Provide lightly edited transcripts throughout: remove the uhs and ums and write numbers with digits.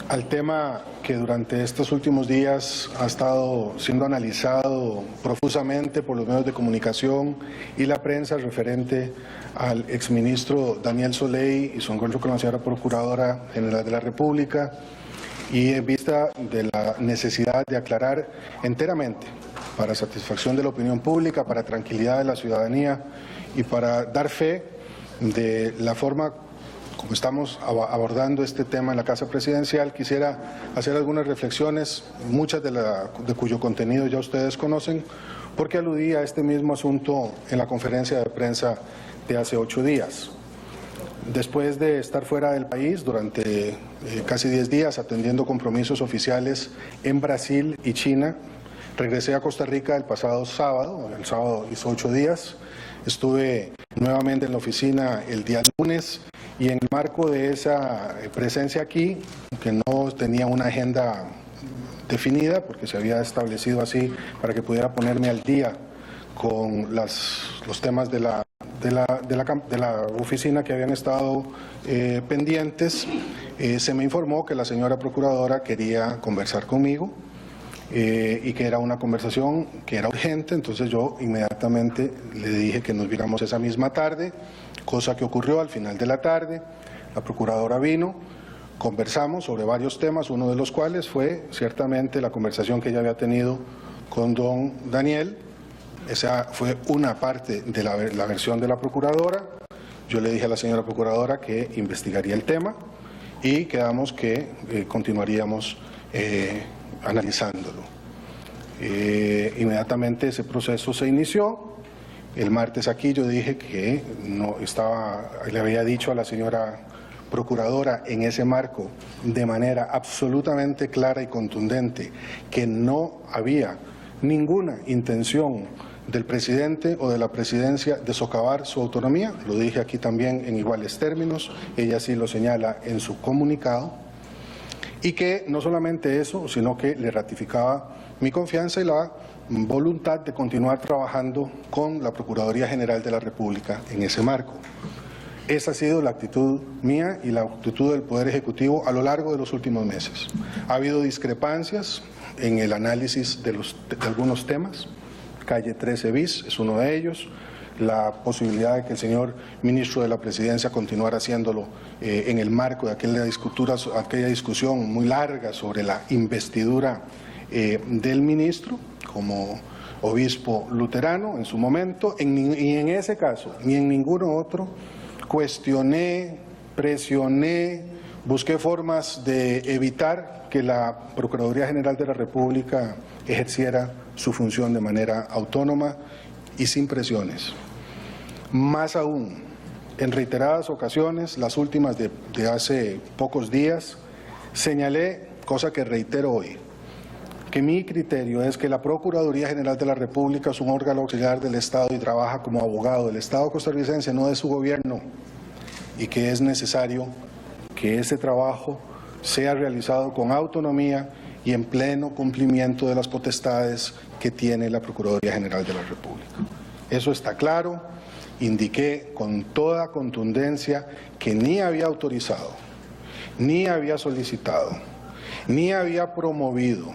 Al tema que durante estos últimos días ha estado siendo analizado profusamente por los medios de comunicación y la prensa referente al exministro Daniel Soley y su encuentro con la señora Procuradora General de la República, y en vista de la necesidad de aclarar enteramente, para satisfacción de la opinión pública, para tranquilidad de la ciudadanía y para dar fe de la forma como estamos abordando este tema en la Casa Presidencial, quisiera hacer algunas reflexiones, muchas de cuyo contenido ya ustedes conocen, porque aludí a este mismo asunto en la conferencia de prensa de hace 8 días. Después de estar fuera del país durante casi 10 días atendiendo compromisos oficiales en Brasil y China, regresé a Costa Rica el pasado sábado, el sábado hizo 8 días, estuve nuevamente en la oficina el día lunes y en el marco de esa presencia aquí, que no tenía una agenda definida porque se había establecido así para que pudiera ponerme al día con los temas de la oficina que habían estado pendientes, se me informó que la señora Procuradora quería conversar conmigo y que era una conversación que era urgente. Entonces yo inmediatamente le dije que nos viéramos esa misma tarde, cosa que ocurrió al final de la tarde. La Procuradora vino, conversamos sobre varios temas, uno de los cuales fue ciertamente la conversación que ella había tenido con don Daniel. Esa fue una parte de la versión de la Procuradora. Yo le dije a la señora Procuradora que investigaría el tema y quedamos que continuaríamos analizándolo. Inmediatamente ese proceso se inició. El martes aquí yo dije que le había dicho a la señora Procuradora en ese marco de manera absolutamente clara y contundente que no había ninguna intención del presidente o de la presidencia de socavar su autonomía. Lo dije aquí también en iguales términos, ella sí lo señala en su comunicado, y que no solamente eso, sino que le ratificaba mi confianza y la voluntad de continuar trabajando con la Procuraduría General de la República en ese marco. Esa ha sido la actitud mía y la actitud del Poder Ejecutivo a lo largo de los últimos meses. Ha habido discrepancias en el análisis de algunos temas. Calle 13 bis es uno de ellos. La posibilidad de que el señor ministro de la Presidencia continuara haciéndolo en el marco de aquella discusión muy larga sobre la investidura del ministro como obispo luterano en su momento, y en ese caso, ni en ninguno otro, cuestioné, presioné, busqué formas de evitar que la Procuraduría General de la República ejerciera su función de manera autónoma y sin presiones. Más aún, en reiteradas ocasiones, las últimas de hace pocos días, señalé, cosa que reitero hoy, que mi criterio es que la Procuraduría General de la República es un órgano auxiliar del Estado y trabaja como abogado del Estado costarricense, no de su gobierno, y que es necesario que ese trabajo sea realizado con autonomía y en pleno cumplimiento de las potestades que tiene la Procuraduría General de la República. Eso está claro. Indiqué con toda contundencia que ni había autorizado, ni había solicitado, ni había promovido,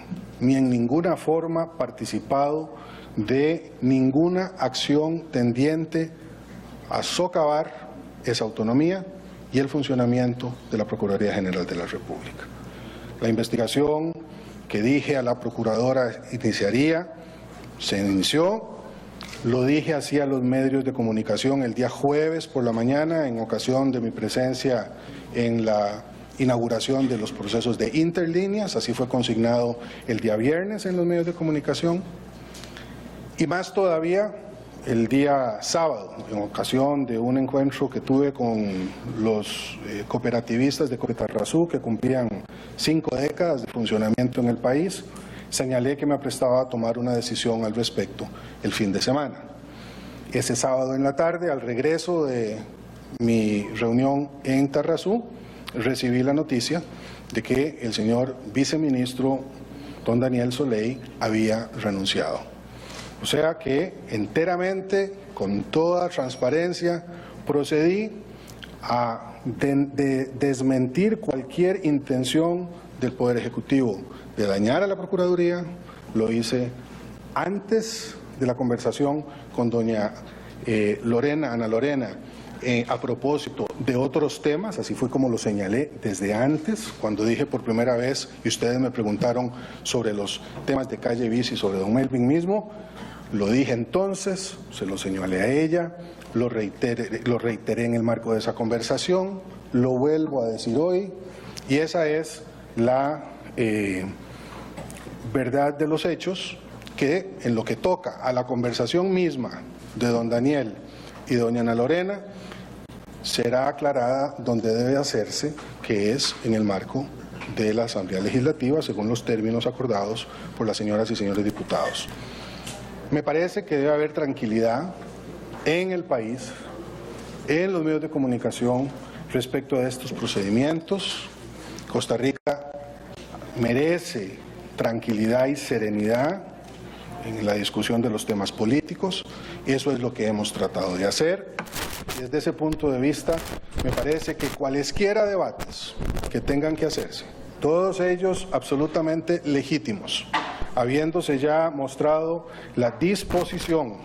ni en ninguna forma participado de ninguna acción tendiente a socavar esa autonomía y el funcionamiento de la Procuraduría General de la República. La investigación que dije a la Procuradora iniciaría, se inició. Lo dije así a los medios de comunicación el día jueves por la mañana en ocasión de mi presencia en la inauguración de los procesos de interlíneas, así fue consignado el día viernes en los medios de comunicación, y más todavía el día sábado en ocasión de un encuentro que tuve con los cooperativistas de Copetarrazú que cumplían 5 décadas de funcionamiento en el país. Señalé que me aprestaba a tomar una decisión al respecto el fin de semana. Ese sábado en la tarde, al regreso de mi reunión en Tarrazú, recibí la noticia de que el señor viceministro don Daniel Soley había renunciado. O sea que enteramente, con toda transparencia, procedí a de desmentir cualquier intención del Poder Ejecutivo de dañar a la Procuraduría. Lo hice antes de la conversación con doña Ana Lorena, a propósito de otros temas, así fue como lo señalé desde antes, cuando dije por primera vez, y ustedes me preguntaron sobre los temas de Calle Bici, sobre don Melvin mismo, lo dije entonces, se lo señalé a ella, lo reiteré en el marco de esa conversación, lo vuelvo a decir hoy, y esa es la verdad de los hechos, que en lo que toca a la conversación misma de don Daniel y doña Ana Lorena, será aclarada donde debe hacerse, que es en el marco de la Asamblea Legislativa, según los términos acordados por las señoras y señores diputados. Me parece que debe haber tranquilidad en el país, en los medios de comunicación, respecto a estos procedimientos. Costa Rica merece tranquilidad y serenidad en la discusión de los temas políticos, y eso es lo que hemos tratado de hacer. Desde ese punto de vista, me parece que cualesquiera debates que tengan que hacerse, todos ellos absolutamente legítimos, habiéndose ya mostrado la disposición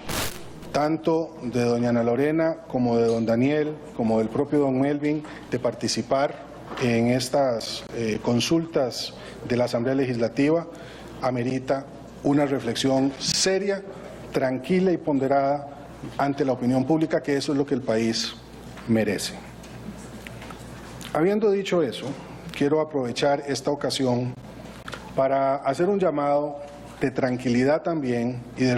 tanto de doña Ana Lorena como de don Daniel, como del propio don Melvin, de participar en estas consultas de la Asamblea Legislativa, amerita una reflexión seria, tranquila y ponderada ante la opinión pública, que eso es lo que el país merece. Habiendo dicho eso, quiero aprovechar esta ocasión para hacer un llamado de tranquilidad también y de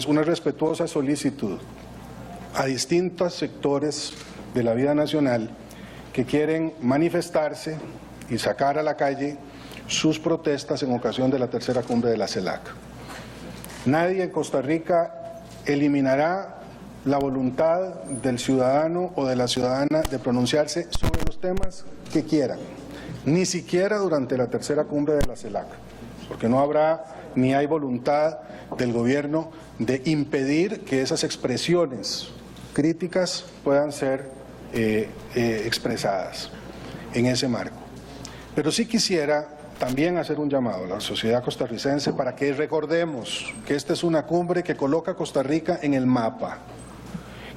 una respetuosa solicitud a distintos sectores de la vida nacional que quieren manifestarse y sacar a la calle sus protestas en ocasión de la tercera cumbre de la CELAC. Nadie en Costa Rica eliminará la voluntad del ciudadano o de la ciudadana de pronunciarse sobre los temas que quieran, ni siquiera durante la tercera cumbre de la CELAC, porque no habrá ni hay voluntad del gobierno de impedir que esas expresiones críticas puedan ser expresadas en ese marco. Pero sí quisiera también hacer un llamado a la sociedad costarricense para que recordemos que esta es una cumbre que coloca a Costa Rica en el mapa,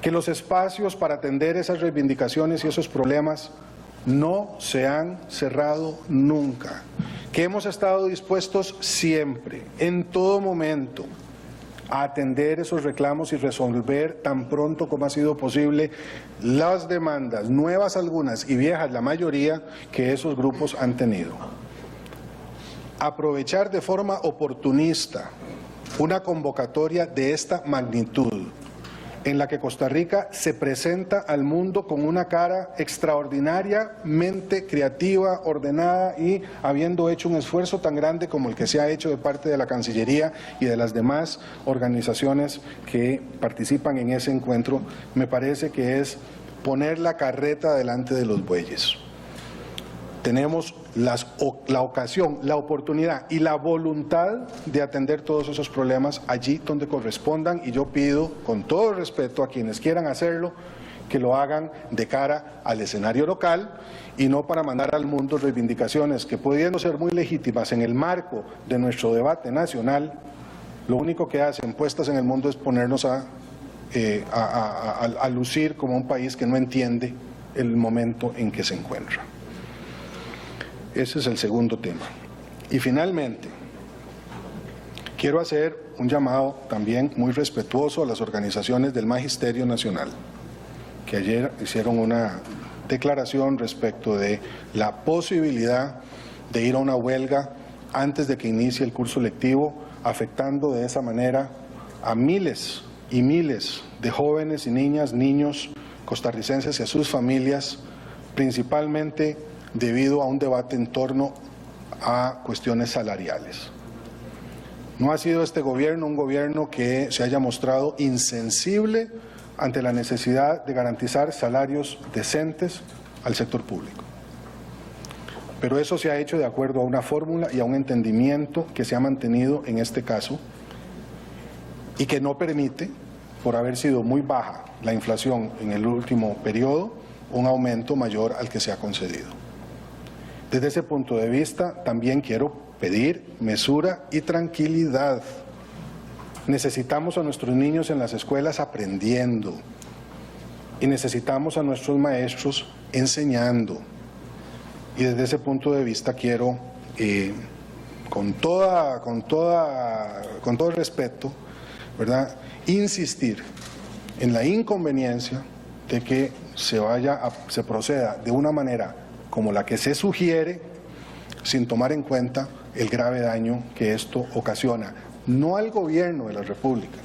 que los espacios para atender esas reivindicaciones y esos problemas no se han cerrado nunca, que hemos estado dispuestos siempre, en todo momento, a atender esos reclamos y resolver tan pronto como ha sido posible las demandas, nuevas algunas y viejas la mayoría, que esos grupos han tenido. Aprovechar de forma oportunista una convocatoria de esta magnitud, en la que Costa Rica se presenta al mundo con una cara extraordinariamente creativa, ordenada y habiendo hecho un esfuerzo tan grande como el que se ha hecho de parte de la Cancillería y de las demás organizaciones que participan en ese encuentro, me parece que es poner la carreta delante de los bueyes. Tenemos la ocasión, la oportunidad y la voluntad de atender todos esos problemas allí donde correspondan, y yo pido con todo respeto a quienes quieran hacerlo que lo hagan de cara al escenario local y no para mandar al mundo reivindicaciones que, pudiendo ser muy legítimas en el marco de nuestro debate nacional, lo único que hacen puestas en el mundo es ponernos a lucir como un país que no entiende el momento en que se encuentra. Ese es el segundo tema. Y finalmente, quiero hacer un llamado también muy respetuoso a las organizaciones del Magisterio Nacional, que ayer hicieron una declaración respecto de la posibilidad de ir a una huelga antes de que inicie el curso lectivo, afectando de esa manera a miles y miles de jóvenes y niñas, niños costarricenses y a sus familias, principalmente debido a un debate en torno a cuestiones salariales. No ha sido este gobierno un gobierno que se haya mostrado insensible ante la necesidad de garantizar salarios decentes al sector público. Pero eso se ha hecho de acuerdo a una fórmula y a un entendimiento que se ha mantenido en este caso y que no permite, por haber sido muy baja la inflación en el último periodo, un aumento mayor al que se ha concedido. Desde ese punto de vista, también quiero pedir mesura y tranquilidad. Necesitamos a nuestros niños en las escuelas aprendiendo y necesitamos a nuestros maestros enseñando. Y desde ese punto de vista quiero, con todo respeto, ¿verdad?, insistir en la inconveniencia de que se proceda de una manera como la que se sugiere, sin tomar en cuenta el grave daño que esto ocasiona, no al gobierno de la República.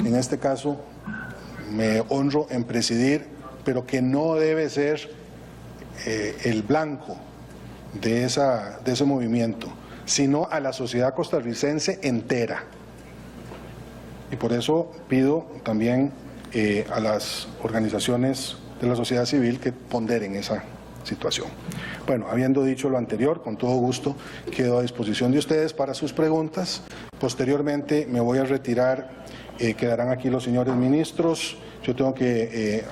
En este caso, me honro en presidir, pero que no debe ser el blanco de ese movimiento, sino a la sociedad costarricense entera. Y por eso pido también a las organizaciones de la sociedad civil que ponderen esa situación. Bueno, habiendo dicho lo anterior, con todo gusto quedo a disposición de ustedes para sus preguntas. Posteriormente me voy a retirar, quedarán aquí los señores ministros. Yo tengo que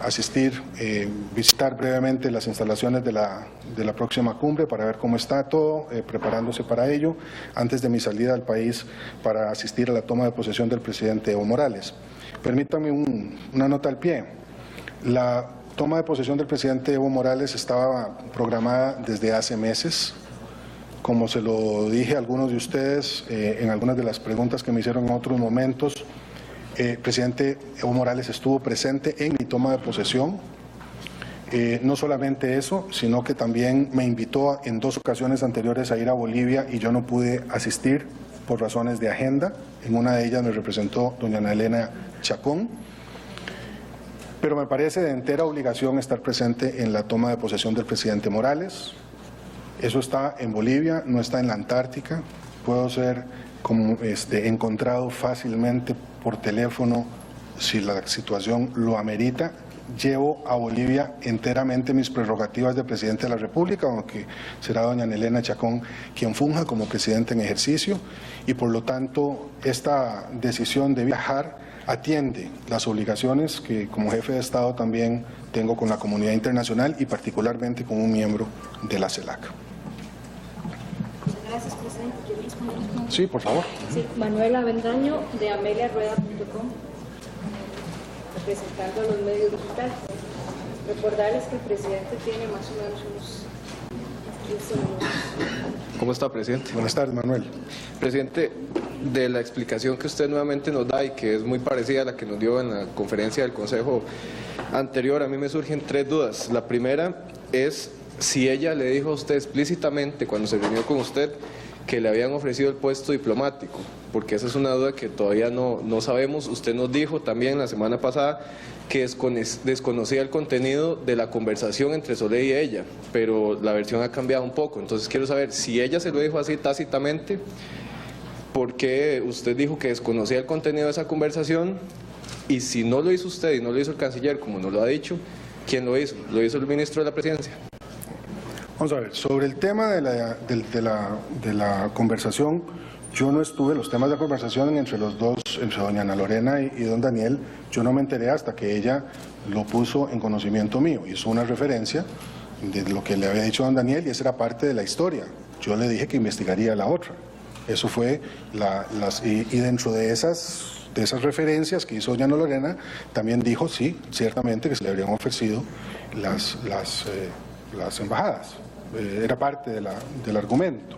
visitar brevemente las instalaciones de la próxima cumbre para ver cómo está todo, preparándose para ello, antes de mi salida al país para asistir a la toma de posesión del presidente Evo Morales. Permítanme una nota al pie. La toma de posesión del presidente Evo Morales estaba programada desde hace meses. Como se lo dije a algunos de ustedes en algunas de las preguntas que me hicieron en otros momentos, el presidente Evo Morales estuvo presente en mi toma de posesión. No solamente eso, sino que también me invitó en 2 ocasiones anteriores a ir a Bolivia y yo no pude asistir por razones de agenda. En una de ellas me representó doña Ana Elena Chacón. Pero me parece de entera obligación estar presente en la toma de posesión del presidente Morales. Eso está en Bolivia, no está en la Antártica. Puedo ser encontrado fácilmente por teléfono si la situación lo amerita. Llevo a Bolivia enteramente mis prerrogativas de presidente de la República, aunque será doña Elena Chacón quien funja como presidente en ejercicio, y por lo tanto esta decisión de viajar atiende las obligaciones que como jefe de Estado también tengo con la comunidad internacional y particularmente con un miembro de la CELAC. Gracias, presidente. ¿Quiere responder? Sí, por favor. Sí, Manuel Avendaño, de ameliarueda.com, representando a los medios digitales. Recordarles que el presidente tiene más o menos unos 15 minutos. ¿Cómo está, presidente? Buenas tardes, Manuel. Presidente, de la explicación que usted nuevamente nos da y que es muy parecida a la que nos dio en la conferencia del Consejo anterior, a mí me surgen 3 dudas. La primera es si ella le dijo a usted explícitamente cuando se reunió con usted que le habían ofrecido el puesto diplomático, porque esa es una duda que todavía no sabemos. Usted nos dijo también la semana pasada que desconocía el contenido de la conversación entre Soleil y ella, pero la versión ha cambiado un poco. Entonces quiero saber si ella se lo dijo así tácitamente, ¿por qué usted dijo que desconocía el contenido de esa conversación? Y si no lo hizo usted y no lo hizo el canciller, como nos lo ha dicho, ¿quién lo hizo? ¿Lo hizo el ministro de la Presidencia? Vamos a ver, sobre el tema de la conversación, yo no estuve, los temas de conversación entre los dos, entre doña Ana Lorena y don Daniel, yo no me enteré hasta que ella lo puso en conocimiento mío. Hizo una referencia de lo que le había dicho don Daniel y esa era parte de la historia. Yo le dije que investigaría la otra. Eso fue, y dentro de esas referencias que hizo doña Ana Lorena, también dijo, sí, ciertamente que se le habrían ofrecido las embajadas. Era parte del argumento,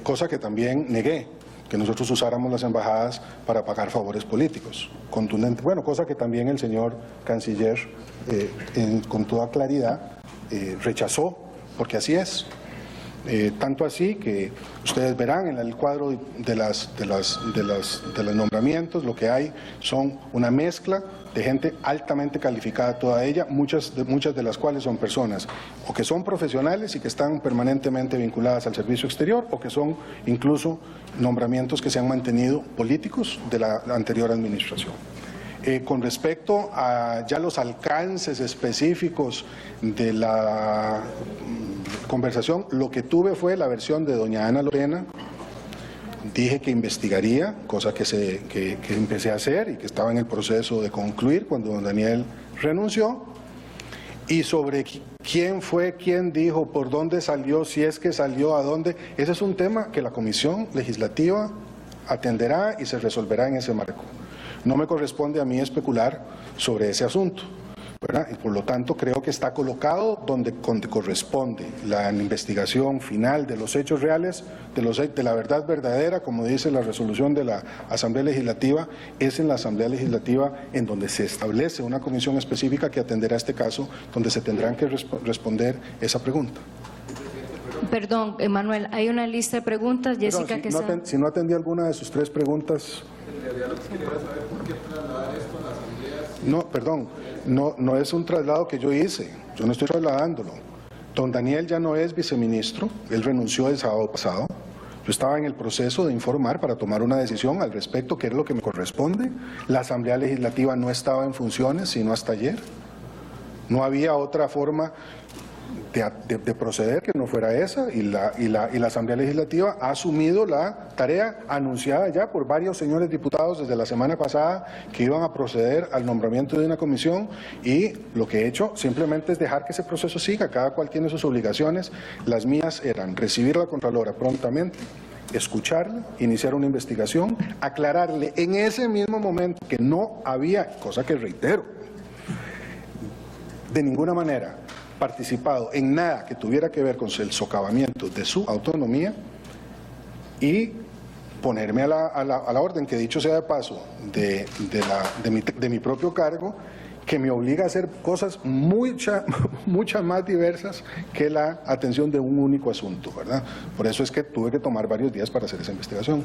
cosa que también negué, que nosotros usáramos las embajadas para pagar favores políticos, contundente, bueno, cosa que también el señor canciller con toda claridad rechazó, porque así es. Tanto así que ustedes verán en el cuadro de los nombramientos, lo que hay son una mezcla de gente altamente calificada, toda ella, muchas de las cuales son personas o que son profesionales y que están permanentemente vinculadas al servicio exterior, o que son incluso nombramientos que se han mantenido políticos de la anterior administración. Con respecto a ya los alcances específicos de la conversación, lo que tuve fue la versión de doña Ana Lorena, dije que investigaría, cosa que empecé a hacer y que estaba en el proceso de concluir cuando don Daniel renunció, y sobre quién fue, quién dijo, por dónde salió, si es que salió, a dónde, ese es un tema que la Comisión Legislativa atenderá y se resolverá en ese marco. No me corresponde a mí especular sobre ese asunto, ¿verdad? Y por lo tanto creo que está colocado donde corresponde. La investigación final de los hechos reales, de la verdad verdadera, como dice la resolución de la Asamblea Legislativa, es en la Asamblea Legislativa en donde se establece una comisión específica que atenderá este caso, donde se tendrán que responder esa pregunta. Perdón, Emanuel, hay una lista de preguntas. Jessica Quesada. Si no atendí alguna de sus 3 preguntas. No, perdón, no es un traslado que yo hice, yo no estoy trasladándolo. Don Daniel ya no es viceministro, él renunció el sábado pasado. Yo estaba en el proceso de informar para tomar una decisión al respecto, que es lo que me corresponde. La Asamblea Legislativa no estaba en funciones, sino hasta ayer. No había otra forma de proceder que no fuera esa, y la Asamblea Legislativa ha asumido la tarea anunciada ya por varios señores diputados desde la semana pasada, que iban a proceder al nombramiento de una comisión, y lo que he hecho simplemente es dejar que ese proceso siga. Cada cual tiene sus obligaciones. Las mías eran recibir a la Contralora prontamente, escucharla, iniciar una investigación, aclararle en ese mismo momento que no había, cosa que reitero, de ninguna manera participado en nada que tuviera que ver con el socavamiento de su autonomía, y ponerme a la orden, que dicho sea de paso, de mi propio cargo, que me obliga a hacer cosas muchas más diversas que la atención de un único asunto, ¿verdad? Por eso es que tuve que tomar varios días para hacer esa investigación.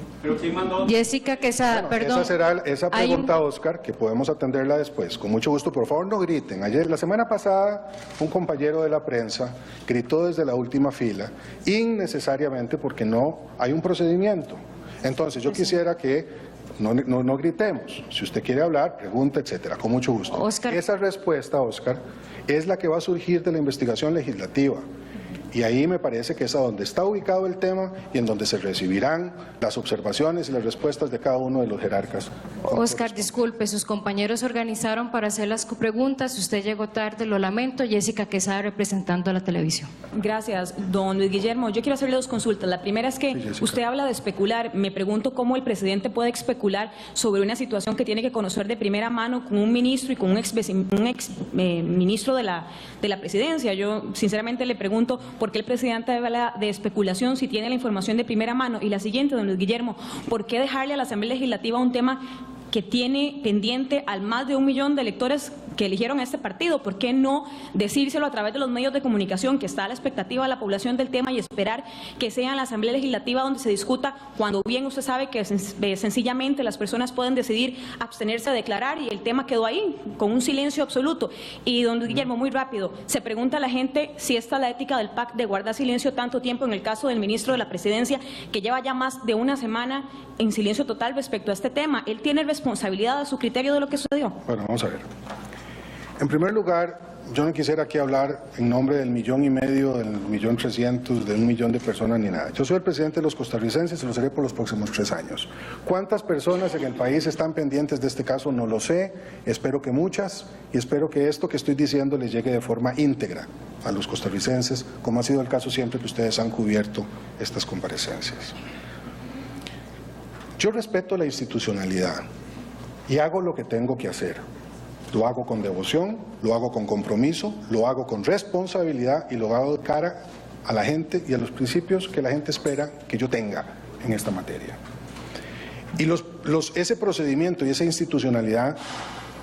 Jessica Quesada, Bueno, perdón. esa será esa pregunta, Oscar, que podemos atenderla después. Con mucho gusto. Por favor, no griten. La semana pasada, un compañero de la prensa gritó desde la última fila, innecesariamente, porque no hay un procedimiento. Entonces, yo quisiera que no gritemos. Si usted quiere hablar, pregunta, etcétera, con mucho gusto. Oscar. Esa respuesta, Oscar, es la que va a surgir de la investigación legislativa. Y ahí me parece que es a donde está ubicado el tema y en donde se recibirán las observaciones y las respuestas de cada uno de los jerarcas. Oscar, disculpe, sus compañeros se organizaron para hacer las preguntas. Usted llegó tarde, lo lamento. Jessica Quesada, representando a la televisión. Gracias, don Luis Guillermo. Yo quiero hacerle 2 consultas. La primera es que usted habla de especular. Me pregunto cómo el presidente puede especular sobre una situación que tiene que conocer de primera mano con un ministro y con un ex ministro de la presidencia. Yo sinceramente le pregunto por qué el presidente habla de especulación si tiene la información de primera mano. Y la siguiente, don Luis Guillermo, ¿por qué dejarle a la Asamblea Legislativa un tema que tiene pendiente al más de 1 millón de electores que eligieron a este partido? ¿Por qué no decírselo a través de los medios de comunicación, que está a la expectativa de la población del tema, y esperar que sea en la Asamblea Legislativa donde se discuta, cuando bien usted sabe que sencillamente las personas pueden decidir abstenerse a declarar, y el tema quedó ahí con un silencio absoluto? Y don Luis Guillermo, muy rápido, se pregunta a la gente si esta es la ética del PAC de guardar silencio tanto tiempo, en el caso del ministro de la Presidencia, que lleva ya más de 1 semana en silencio total respecto a este tema. ¿Él tiene responsabilidad a su criterio de lo que sucedió? Bueno, vamos a ver. En primer lugar, yo no quisiera aquí hablar en nombre del 1,5 millones, del 1.300.000, de 1 millón de personas ni nada. Yo soy el presidente de los costarricenses y lo seré por los próximos 3 años. ¿Cuántas personas en el país están pendientes de este caso? No lo sé. Espero que muchas, y espero que esto que estoy diciendo les llegue de forma íntegra a los costarricenses, como ha sido el caso siempre que ustedes han cubierto estas comparecencias. Yo respeto la institucionalidad y hago lo que tengo que hacer. Lo hago con devoción, lo hago con compromiso, lo hago con responsabilidad, y lo hago de cara a la gente y a los principios que la gente espera que yo tenga en esta materia. Y ese procedimiento y esa institucionalidad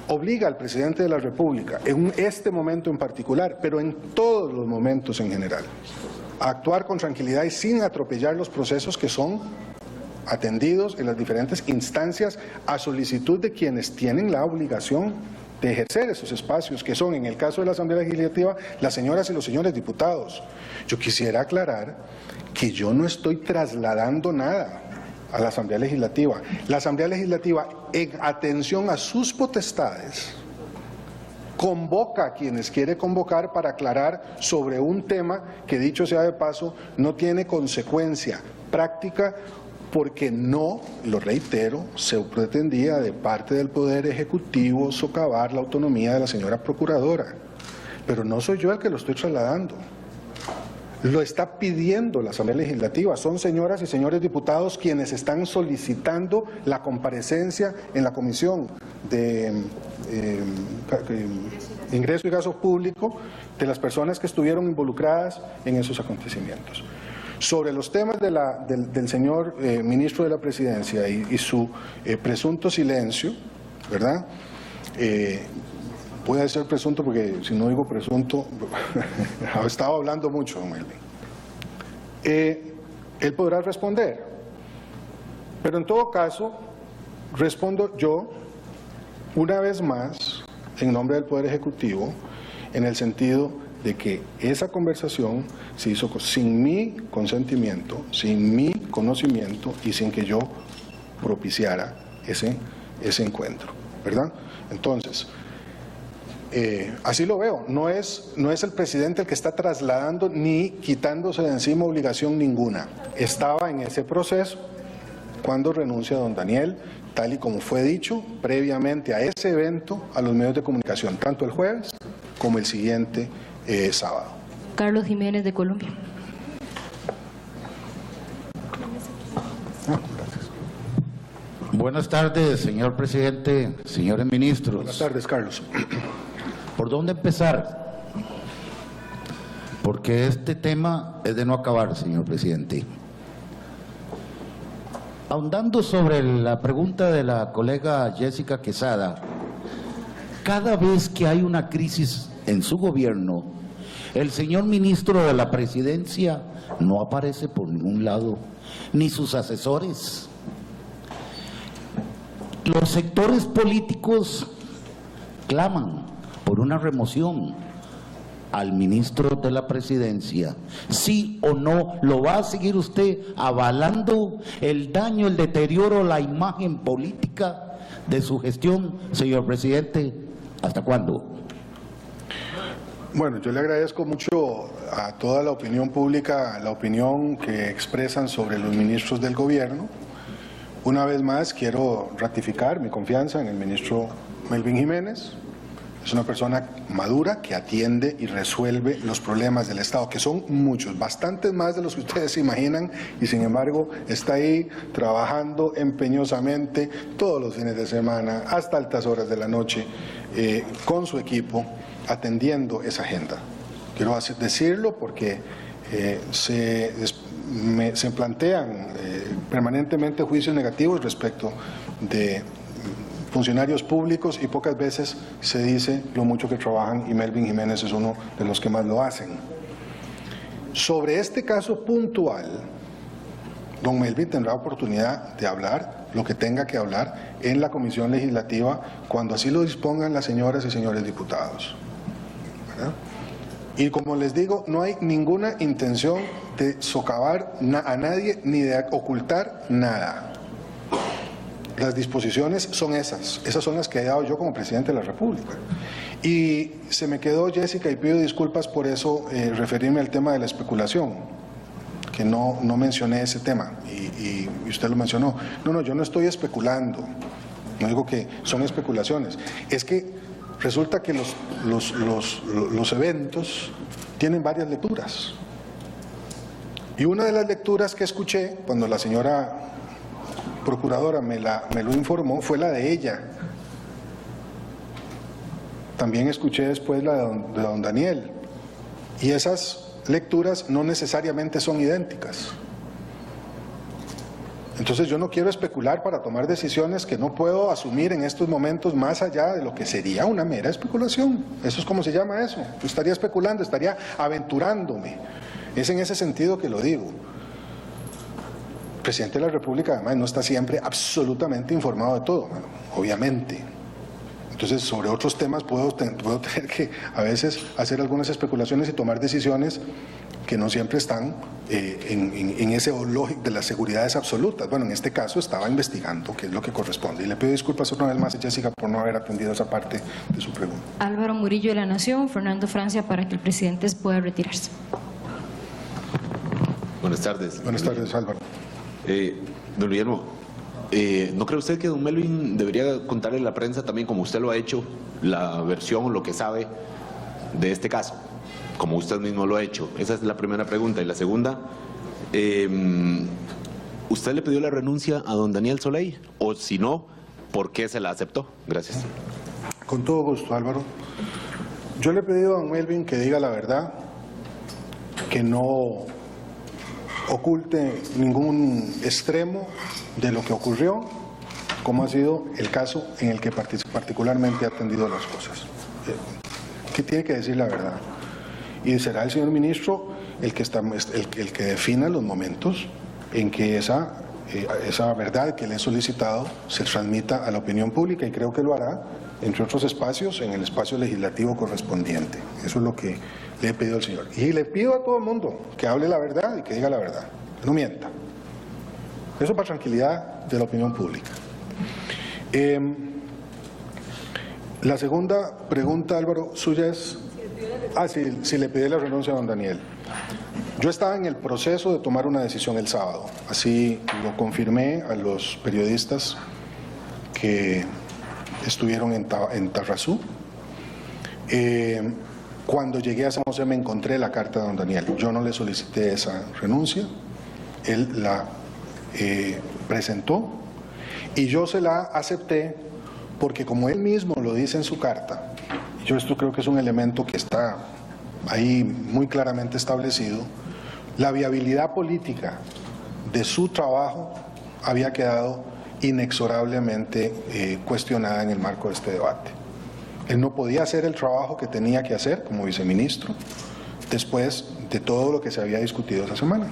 obliga al presidente de la República, en este momento en particular, pero en todos los momentos en general, a actuar con tranquilidad y sin atropellar los procesos que son atendidos en las diferentes instancias a solicitud de quienes tienen la obligación de ejercer esos espacios, que son, en el caso de la Asamblea Legislativa, las señoras y los señores diputados. Yo quisiera aclarar que yo no estoy trasladando nada a la Asamblea Legislativa. La Asamblea Legislativa, en atención a sus potestades, convoca a quienes quiere convocar para aclarar sobre un tema que, dicho sea de paso, no tiene consecuencia práctica porque no, lo reitero, se pretendía de parte del Poder Ejecutivo socavar la autonomía de la señora Procuradora. Pero no soy yo el que lo estoy trasladando. Lo está pidiendo la Asamblea Legislativa. Son señoras y señores diputados quienes están solicitando la comparecencia en la Comisión de Ingreso y Gasto Público de las personas que estuvieron involucradas en esos acontecimientos. Sobre los temas del señor ministro de la Presidencia y su presunto silencio, ¿verdad? Puede ser presunto porque si no digo presunto, estaba hablando mucho, don Melvin. Él podrá responder, pero en todo caso, respondo yo, una vez más, en nombre del Poder Ejecutivo, en el sentido de que esa conversación se hizo sin mi consentimiento, sin mi conocimiento y sin que yo propiciara ese encuentro, ¿verdad? Entonces, así lo veo, no es el presidente el que está trasladando ni quitándose de encima obligación ninguna. Estaba en ese proceso cuando renuncia don Daniel, tal y como fue dicho previamente a ese evento a los medios de comunicación, tanto el jueves como el siguiente sábado. Carlos Jiménez, de Colombia. Buenas tardes, señor presidente, señores ministros. Buenas tardes, Carlos. ¿Por dónde empezar? Porque este tema es de no acabar, señor presidente. Ahondando sobre la pregunta de la colega Jessica Quesada, cada vez que hay una crisis en su gobierno, el señor ministro de la Presidencia no aparece por ningún lado, ni sus asesores. Los sectores políticos claman por una remoción al ministro de la Presidencia. ¿Sí o no lo va a seguir usted avalando el daño, el deterioro, la imagen política de su gestión, señor presidente? ¿Hasta cuándo? Bueno, yo le agradezco mucho a toda la opinión pública, la opinión que expresan sobre los ministros del gobierno. Una vez más quiero ratificar mi confianza en el ministro Melvin Jiménez. Es una persona madura que atiende y resuelve los problemas del Estado, que son muchos, bastantes más de los que ustedes se imaginan, y sin embargo está ahí trabajando empeñosamente todos los fines de semana, hasta altas horas de la noche, con su equipo, atendiendo esa agenda. Quiero decirlo porque se plantean permanentemente juicios negativos respecto de funcionarios públicos y pocas veces se dice lo mucho que trabajan, y Melvin Jiménez es uno de los que más lo hacen. Sobre este caso puntual, don Melvin tendrá oportunidad de hablar lo que tenga que hablar en la Comisión Legislativa cuando así lo dispongan las señoras y señores diputados, ¿verdad? Y como les digo, no hay ninguna intención de socavar a nadie ni de ocultar nada. Las disposiciones son esas son las que he dado yo como presidente de la República. Y se me quedó, Jessica, y pido disculpas por eso, referirme al tema de la especulación, que no mencioné ese tema, y usted lo mencionó. No, yo no estoy especulando, no digo que son especulaciones, es que resulta que los eventos tienen varias lecturas. Y una de las lecturas que escuché cuando la señora Procuradora me lo informó fue la de ella. También escuché después la de don Daniel. Y esas lecturas no necesariamente son idénticas. Entonces yo no quiero especular para tomar decisiones que no puedo asumir en estos momentos más allá de lo que sería una mera especulación. Eso es como se llama eso. Yo estaría especulando, estaría aventurándome. Es en ese sentido que lo digo. El presidente de la República además no está siempre absolutamente informado de todo, obviamente. Entonces sobre otros temas puedo tener que a veces hacer algunas especulaciones y tomar decisiones que no siempre están en ese lógico de las seguridades absolutas. Bueno, en este caso estaba investigando qué es lo que corresponde. Y le pido disculpas una vez más a Jessica por no haber atendido esa parte de su pregunta. Álvaro Murillo, de La Nación. Fernando Francia, para que el presidente pueda retirarse. Buenas tardes. Buenas tardes, Álvaro. Don Guillermo, ¿no cree usted que don Melvin debería contarle a la prensa también, como usted lo ha hecho, la versión o lo que sabe de este caso, como usted mismo lo ha hecho? Esa es la primera pregunta. Y la segunda, ¿usted le pidió la renuncia a don Daniel Soley? O si no, ¿por qué se la aceptó? Gracias. Con todo gusto, Álvaro. Yo le he pedido a don Melvin que diga la verdad, que no oculte ningún extremo de lo que ocurrió, como ha sido el caso en el que particularmente ha atendido las cosas. Que tiene que decir la verdad. Y será el señor ministro el que defina los momentos en que esa verdad que le he solicitado se transmita a la opinión pública, y creo que lo hará, entre otros espacios, en el espacio legislativo correspondiente. Eso es lo que le he pedido al señor. Y le pido a todo el mundo que hable la verdad y que diga la verdad, que no mienta. Eso para tranquilidad de la opinión pública. La segunda pregunta, Álvaro, suya es... si le pedí la renuncia a don Daniel. Yo estaba en el proceso de tomar una decisión el sábado, así lo confirmé a los periodistas que estuvieron en Tarrazú. Cuando llegué a San José me encontré la carta de don Daniel. Yo no le solicité esa renuncia, él la presentó y yo se la acepté porque, como él mismo lo dice en su carta, yo esto creo que es un elemento que está ahí muy claramente establecido, la viabilidad política de su trabajo había quedado inexorablemente cuestionada en el marco de este debate. Él no podía hacer el trabajo que tenía que hacer como viceministro después de todo lo que se había discutido esa semana.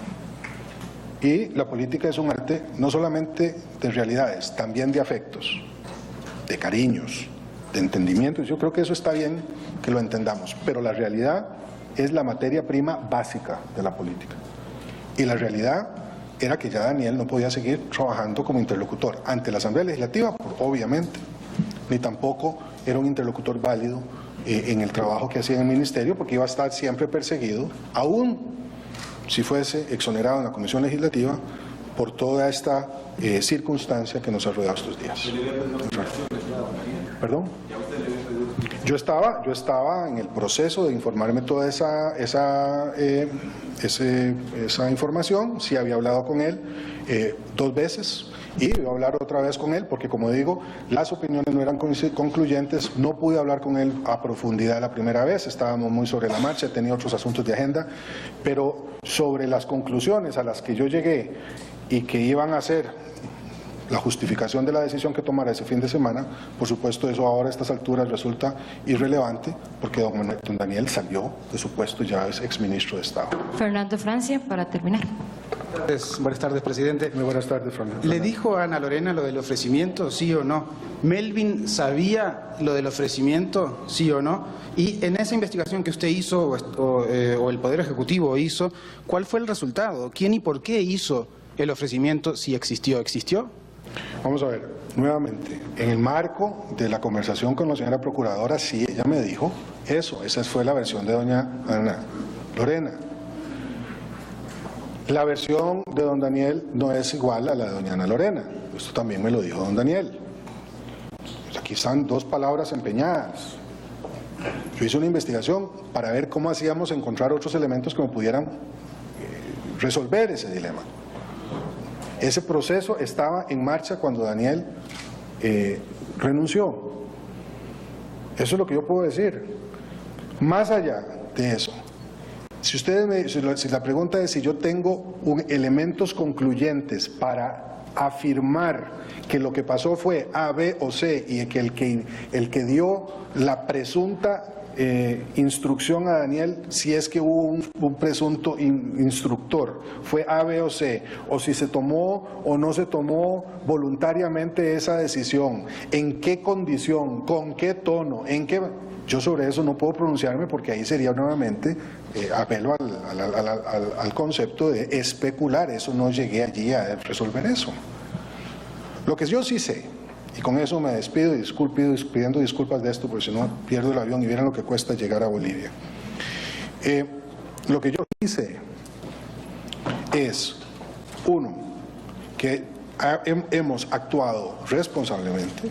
Y la política es un arte no solamente de realidades, también de afectos, de cariños, de entendimientos. Yo creo que eso está bien que lo entendamos, pero la realidad es la materia prima básica de la política. Y la realidad era que ya Daniel no podía seguir trabajando como interlocutor ante la Asamblea Legislativa, obviamente, ni tampoco era un interlocutor válido en el trabajo que hacía en el ministerio, porque iba a estar siempre perseguido, aún si fuese exonerado en la Comisión Legislativa, por toda esta circunstancia que nos ha rodeado estos días. ¿Perdón? Yo estaba en el proceso de informarme toda esa información. Sí había hablado con él 2 veces y iba a hablar otra vez con él, porque, como digo, las opiniones no eran concluyentes. No pude hablar con él a profundidad la primera vez, estábamos muy sobre la marcha, tenía otros asuntos de agenda, pero sobre las conclusiones a las que yo llegué y que iban a ser la justificación de la decisión que tomara ese fin de semana, por supuesto eso ahora a estas alturas resulta irrelevante, porque don Daniel salió de su puesto, ya es exministro de Estado. Fernando Francia, para terminar. Buenas tardes, presidente. Muy buenas tardes, Fernando. ¿Le dijo a Ana Lorena lo del ofrecimiento, sí o no? ¿Melvin sabía lo del ofrecimiento, sí o no? Y en esa investigación que usted hizo, o el Poder Ejecutivo hizo, ¿cuál fue el resultado? ¿Quién y por qué hizo el ofrecimiento, si existió? ¿Existió? Vamos a ver, nuevamente, en el marco de la conversación con la señora Procuradora, sí, ella me dijo eso, esa fue la versión de doña Ana Lorena. La versión de don Daniel no es igual a la de doña Ana Lorena, esto también me lo dijo don Daniel. Pues aquí están 2 palabras empeñadas. Yo hice una investigación para ver cómo hacíamos encontrar otros elementos que me pudieran resolver ese dilema. Ese proceso estaba en marcha cuando Daniel renunció. Eso es lo que yo puedo decir. Más allá de eso, si la pregunta es si yo tengo elementos concluyentes para afirmar que lo que pasó fue A, B o C, y que el que dio la presunta instrucción a Daniel, si es que hubo un presunto instructor, fue A, B o C, o si se tomó o no se tomó voluntariamente esa decisión, en qué condición, con qué tono, yo sobre eso no puedo pronunciarme, porque ahí sería nuevamente apelo al concepto de especular. Eso no llegué allí a resolver eso. Lo que yo sí sé, y con eso me despido y pidiendo disculpas de esto, porque si no pierdo el avión y vieran lo que cuesta llegar a Bolivia. Lo que yo sí sé es, 1, que hemos actuado responsablemente.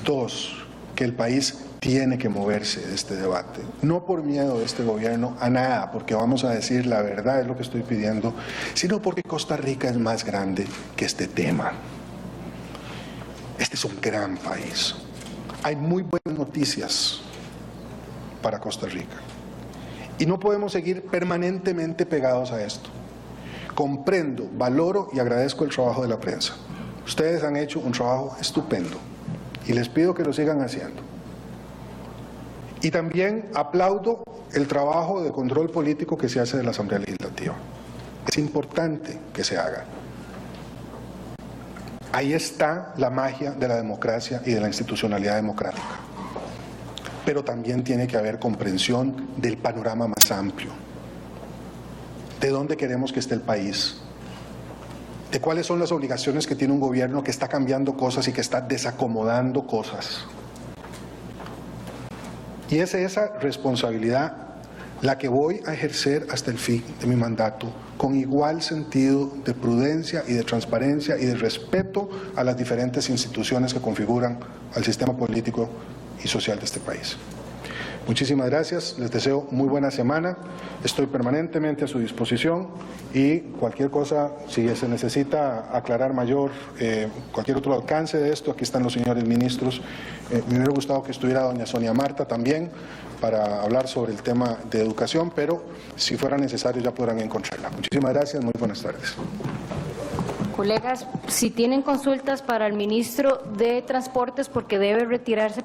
2, que el país tiene que moverse de este debate, no por miedo de este gobierno a nada, porque vamos a decir la verdad, es lo que estoy pidiendo, sino porque Costa Rica es más grande que este tema. Este es un gran país. Hay muy buenas noticias para Costa Rica y no podemos seguir permanentemente pegados a esto. Comprendo, valoro y agradezco el trabajo de la prensa. Ustedes han hecho un trabajo estupendo y les pido que lo sigan haciendo. Y también aplaudo el trabajo de control político que se hace de la Asamblea Legislativa. Es importante que se haga. Ahí está la magia de la democracia y de la institucionalidad democrática. Pero también tiene que haber comprensión del panorama más amplio. ¿De dónde queremos que esté el país? ¿De cuáles son las obligaciones que tiene un gobierno que está cambiando cosas y que está desacomodando cosas? Y es esa responsabilidad la que voy a ejercer hasta el fin de mi mandato, con igual sentido de prudencia y de transparencia y de respeto a las diferentes instituciones que configuran al sistema político y social de este país. Muchísimas gracias, les deseo muy buena semana, estoy permanentemente a su disposición y cualquier cosa, si se necesita aclarar mayor, cualquier otro alcance de esto, aquí están los señores ministros. Me hubiera gustado que estuviera doña Sonia Marta también para hablar sobre el tema de educación, pero si fuera necesario ya podrán encontrarla. Muchísimas gracias, muy buenas tardes. Colegas, si tienen consultas para el ministro de Transportes porque debe retirarse